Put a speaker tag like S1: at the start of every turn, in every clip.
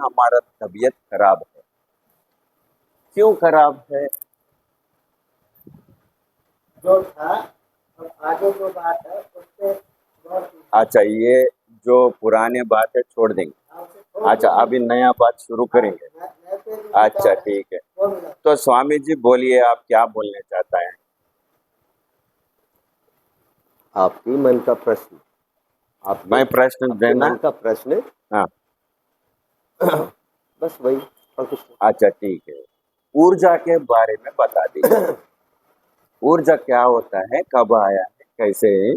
S1: हमारा तबीयत खराब है। क्यों खराब है?
S2: जो था और आगे जो बात है उससे गौर कीजिए।
S1: अच्छा, ये जो पुराने बात है छोड़ देंगे। अच्छा, अभी नया बात शुरू करेंगे। अच्छा, ठीक है। तो स्वामी जी बोलिए, आप क्या बोलने चाहता है?
S3: आपकी मन का प्रश्न,
S1: मैं प्रश्न
S3: आपके
S1: देना।
S3: मन का प्रश्न,
S1: हाँ,
S3: बस वही और कुछ
S1: अच्छा ठीक है। ऊर्जा के बारे में बता दीजिए। ऊर्जा क्या होता है, कब आया है, कैसे?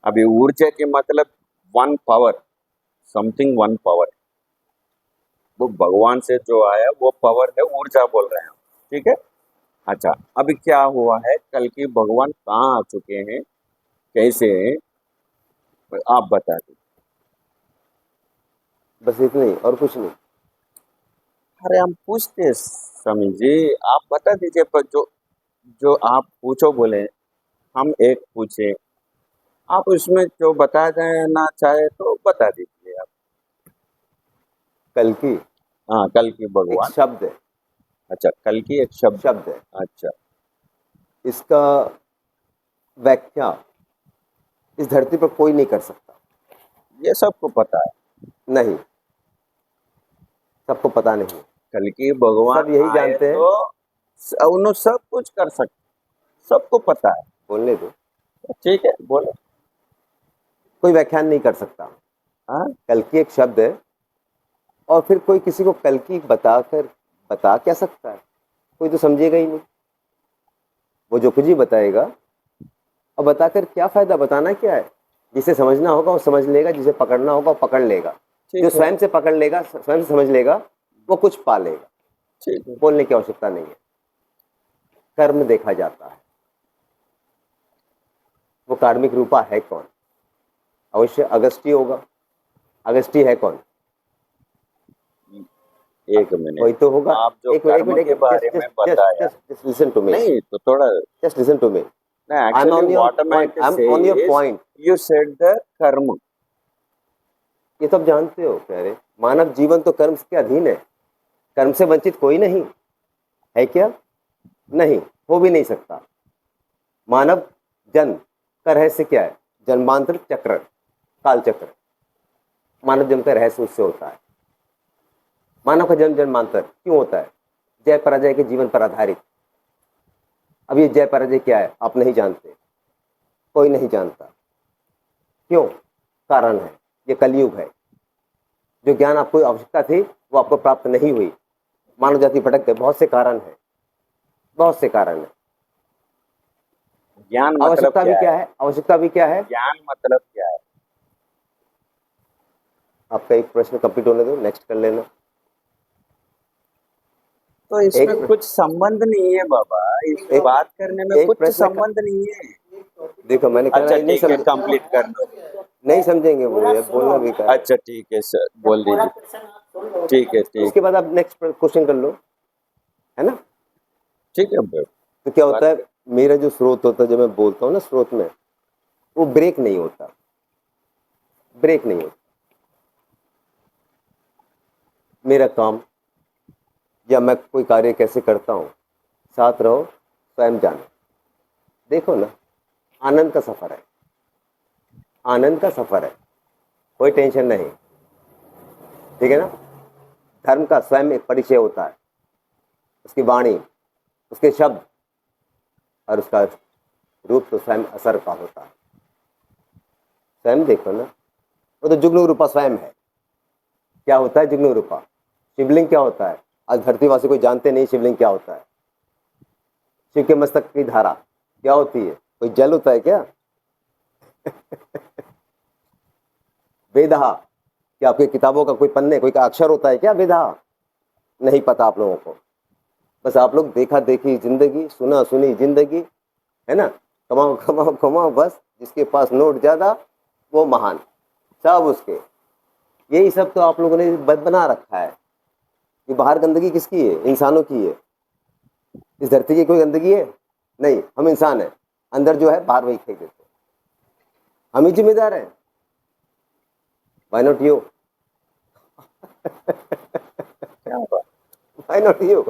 S1: अभी ऊर्जा के मतलब one power, something one power, वो भगवान से जो आया वो पावर है, ऊर्जा बोल रहे हैं हम। ठीक है। अच्छा, अभी क्या हुआ है, कल की भगवान कहाँ आ चुके हैं, कैसे हैं, आप बता दीजिए।
S3: बस इतना ही और कुछ नहीं।
S1: अरे हम पूछते हैं स्वामी जी, आप बता दीजिए। पर जो जो आप पूछो बोले, हम एक पूछे, आप उसमें जो बता देना चाहे तो बता दीजिए आप।
S3: कल की
S1: हाँ, कल की
S3: एक
S1: भगवान।
S3: शब्द है,
S1: अच्छा, कल की एक शब्द।
S3: शब्द है,
S1: अच्छा,
S3: इसका व्याख्या इस धरती पर कोई नहीं कर सकता।
S1: ये सबको पता है।
S3: नहीं, सबको पता नहीं है।
S1: कल की भगवान
S3: सब यही
S1: आए
S3: जानते हैं।
S1: तो उन्होंने सब कुछ कर सकते, सबको पता है।
S3: बोलने दो,
S1: ठीक है, बोलो।
S3: कोई व्याख्यान नहीं कर सकता।
S1: हाँ,
S3: कल की एक शब्द है, और फिर कोई किसी को कल की बता क्या सकता है? कोई तो समझेगा ही नहीं। वो जो कुछ ही बताएगा, और बताकर क्या फायदा? बताना क्या है? जिसे समझना होगा वो समझ लेगा, जिसे पकड़ना होगा वो पकड़ लेगा। जो
S1: ठीक है,
S3: स्वयं से पकड़ लेगा, स्वयं से समझ लेगा, वो कुछ पा लेगा।
S1: ठीक है।
S3: बोलने की आवश्यकता नहीं है। कर्म देखा जाता है। वो कार्मिक रूपा है कौन? अवश्य अगस्ती होगा। अगस्ती है कौन?
S1: एक मिनट,
S3: वही तो होगा।
S1: आप जो
S3: एक मिनट,
S1: कर्म के बारे में बताया,
S3: जस्ट लिसन टू मी,
S1: नहीं तो थोड़ा,
S3: जस्ट लिसन टू मी।
S1: नहीं
S3: I am
S1: actually
S3: on your
S1: what I
S3: point,
S1: to
S3: I am
S1: say
S3: on your
S1: is,
S3: point.
S1: You said the karma.
S3: ये तो आप जानते हो प्यारे, मानव जीवन तो कर्म के अधीन है। कर्म से वंचित कोई नहीं है। क्या? नहीं, हो भी नहीं सकता। मानव जन्म का रहस्य क्या है? जन्मांतर चक्र, काल चक्र। मानव जन्म का रहस्य उससे होता है। मानव का जन्म जन्मांतर क्यों होता है? जय पराजय के जीवन पर आधारित। अब ये जय पराजय क्या है आप नहीं जानते, कोई नहीं जानता। क्यों? कारण है, ये कलयुग है। जो ज्ञान आपको आवश्यकता थी वो आपको प्राप्त नहीं हुई। मानव जाति भटक गए। बहुत से कारण है, बहुत से कारण है।
S1: ज्ञान मतलब
S3: आवश्यकता भी
S1: क्या
S3: क्या
S1: है?
S3: है? आवश्यकता भी क्या है?
S1: ज्ञान मतलब क्या है?
S3: आपका एक प्रश्न कंप्लीट होने दो, नेक्स्ट कर लेना।
S1: तो इसमें
S3: एक
S1: कुछ संबंध नहीं है बाबा, इस
S3: एक
S1: बात करने में
S3: एक
S1: कुछ
S3: प्रश्न का,
S1: संबंध नहीं है।
S3: देखो मैंने कहा
S1: अच्छा
S3: नहीं
S1: ठीक है,
S3: समझ,
S1: कंप्लीट करना।
S3: नहीं समझेंगे वो, ये बोलना भी का।
S1: अच्छा ठीक है सर, बोल दीजिए। ठीक है, ठीक
S3: उसके बाद आप नेक्स्ट क्वेश्चन कर लो, है ना?
S1: ठीक है बे।
S3: तो क्या होता
S1: बात
S3: है, मेरा जो स्रोत होता है, जब मैं बोलता हूँ ना स्रोत में, वो ब्रेक नहीं होता, ब्रेक नहीं होता। मेरा काम या मैं कोई कार्य कैसे करता हूँ, साथ रहो, स्वयं जानो। देखो ना, आनंद का सफर है, आनंद का सफर है, कोई टेंशन नहीं। ठीक है ना? धर्म का स्वयं एक परिचय होता है, उसकी वाणी, उसके शब्द, और उसका रूप तो स्वयं असर का होता है। स्वयं देखो ना, वो तो जुग्न रूपा स्वयं है। क्या होता है जुग्न रूपा? शिवलिंग क्या होता है? आज धरतीवासी कोई जानते नहीं शिवलिंग क्या होता है। शिव के मस्तक की धारा क्या होती है? कोई जल होता है क्या? वेदहा, क्या आपकी किताबों का कोई पन्ने, कोई का अक्षर होता है क्या वेदहा? नहीं पता आप लोगों को। बस आप लोग देखा देखी जिंदगी, सुना सुनी जिंदगी, है ना? कमाओ कमाओ कमाओ, बस जिसके पास नोट ज्यादा वो महान, सब उसके। यही सब तो आप लोगों ने बना रखा है। ये बाहर गंदगी किसकी है? इंसानों की है। इस धरती की कोई गंदगी है? नहीं, हम इंसान हैं। अंदर जो है बाहर वही फेंक देते हैं। हम ही जिम्मेदार हैं। Why not you?
S1: क्या बात?
S3: Why not you?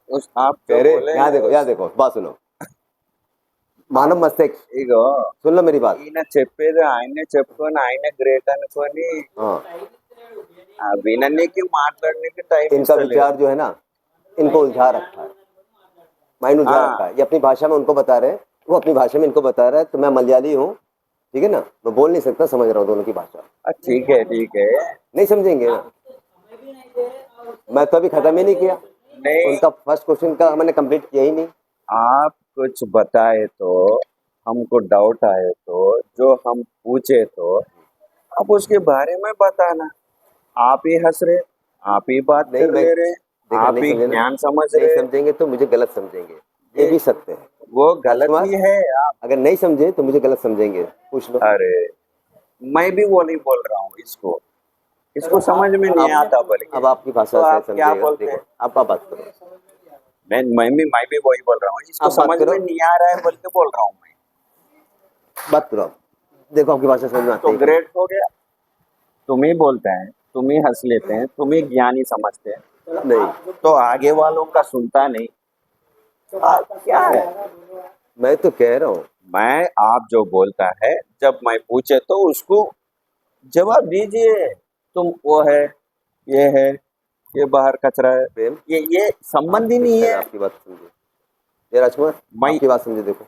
S1: उस आप
S3: कह
S1: जो
S3: रहे
S1: बोले
S3: यहाँ देखो बात सुनो, మానవ మస్తక్
S1: ఇగో
S3: सुन लो मेरी बात।
S1: ఈయన చెప్పేది ఆయనే చెప్పుకొని ఆయన గ్రేట్ అనుకొని
S3: हाँ,
S1: ఆ విననీకి మాట్లాడనీకి టైం
S3: इनका
S1: ఇస్తలేదు
S3: विचार जो है ना, इनको उलझा रखा है, माइंड उलझा
S1: हाँ।
S3: रखा है। ये अपनी भाषा में उनको बता रहे हैं, वो अपनी भाषा में इनको बता रहा है। तो मैं मलयाली हूँ, ठीक है ना, मैं बोल नहीं सकता, समझ रहा हूँ दोनों की भाषा।
S1: ठीक है
S3: नहीं समझेंगे ना, मैं तो अभी खत्म ही नहीं किया,
S1: नहीं
S3: उनका फर्स्ट क्वेश्चन का मैंने कंप्लीट किया ही नहीं।
S1: आप कुछ बताए तो हमको डाउट आए तो जो हम पूछे तो आप उसके बारे में बताना। आप ही हंस रहे, आप ही बात
S3: नहीं,
S1: कर
S3: मैं
S1: ले रहे,
S3: देखा
S1: आप
S3: नहीं
S1: ही
S3: समझे ना,
S1: ज्ञान समझ
S3: नहीं
S1: रहे,
S3: समझेंगे तो मुझे गलत समझेंगे, ये भी सत्य है।
S1: वो गलत
S3: राजकुमार,
S1: ही है आप।
S3: अगर नहीं समझे तो मुझे गलत समझेंगे, पूछ लो।
S1: अरे मैं भी वो नहीं बोल रहा हूँ, इसको समझ में नहीं आता बल्कि
S3: अब आपकी भाषा
S1: तो
S3: से
S1: आप क्या
S3: समझेगा,
S1: बोलते
S3: देखो
S1: हैं?
S3: आप बात करो,
S1: मैं भी वही बोल रहा हूँ, इसको
S3: आप बात
S1: समझ
S3: करो।
S1: में नहीं आ रहा है बोल के बोल रहा हूँ मैं।
S3: बात करो आप। देखो आपकी भाषा समझ में आती
S1: तो
S3: है कि
S1: ग्रेट हो गया, तुम ही बोलते हैं, तुम ही हंस लेते हैं, तुम ही ज्ञानी समझते हैं,
S3: नहीं?
S1: तो आगे वालों का सुनता नहीं। क्या है?
S3: मैं तो कह रहा हूँ,
S1: मैं आप जो बोलता है जब मैं पूछे तो उसको जवाब दीजिए। तुम वो है, ये बाहर कचरा है,
S3: प्रेम
S1: ये संबंध ही
S3: आप
S1: नहीं
S3: शायद
S1: है।
S3: आपकी बात समझे। ये राजकुमार
S1: मैं
S3: आपकी बात समझे, देखो